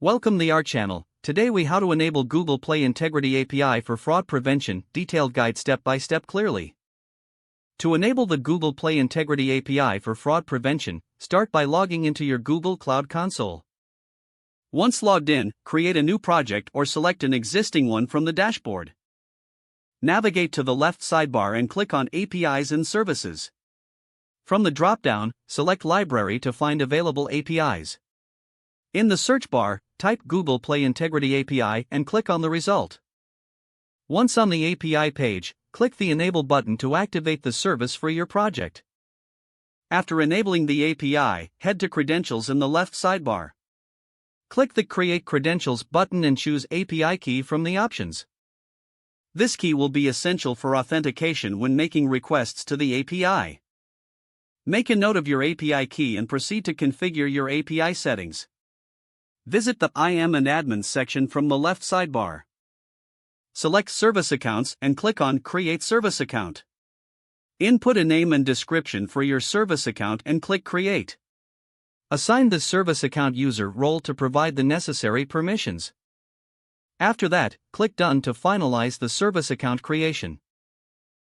Welcome the our channel. Today we how to enable Google Play Integrity API for fraud prevention, detailed guide step by step clearly. To enable the Google Play Integrity API for fraud prevention, start by logging into your Google Cloud Console. Once logged in, create a new project or select an existing one from the dashboard. Navigate to the left sidebar and click on APIs and Services. From the drop-down, select Library to find available APIs. In the search bar, type Google Play Integrity API and click on the result. Once on the API page, click the Enable button to activate the service for your project. After enabling the API, head to Credentials in the left sidebar. Click the Create Credentials button and choose API key from the options. This key will be essential for authentication when making requests to the API. Make a note of your API key and proceed to configure your API settings. Visit the I am an admin section from the left sidebar. Select Service Accounts and click on Create Service Account. Input a name and description for your service account and click Create. Assign the service account user role to provide the necessary permissions. After that, click Done to finalize the service account creation.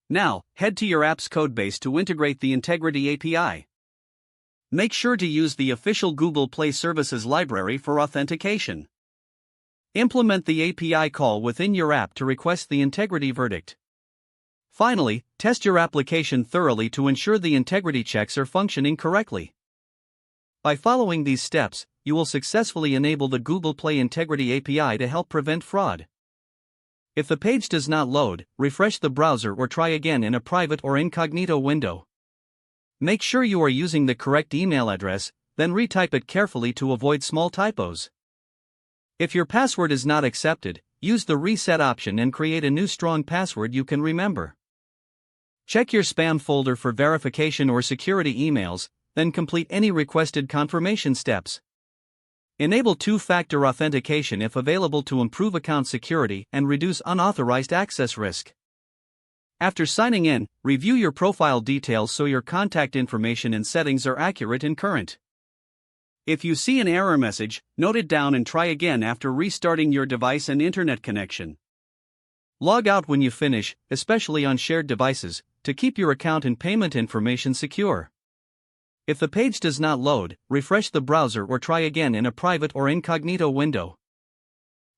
Now, head to your app's codebase to integrate the Integrity API. Make sure to use the official Google Play Services library for authentication. Implement the API call within your app to request the integrity verdict. Finally, test your application thoroughly to ensure the integrity checks are functioning correctly. By following these steps, you will successfully enable the Google Play Integrity API to help prevent fraud. If the page does not load, refresh the browser or try again in a private or incognito window. Make sure you are using the correct email address, then retype it carefully to avoid small typos. If your password is not accepted, use the reset option and create a new strong password you can remember. Check your spam folder for verification or security emails, then complete any requested confirmation steps. Enable two-factor authentication if available to improve account security and reduce unauthorized access risk. After signing in, review your profile details so your contact information and settings are accurate and current. If you see an error message, note it down and try again after restarting your device and internet connection. Log out when you finish, especially on shared devices, to keep your account and payment information secure. If the page does not load, refresh the browser or try again in a private or incognito window.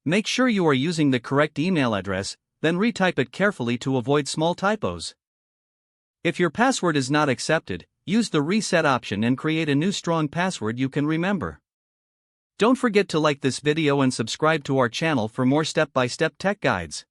Make sure you are using the correct email address, then retype it carefully to avoid small typos. If your password is not accepted, use the reset option and create a new strong password you can remember. Don't forget to like this video and subscribe to our channel for more step-by-step tech guides.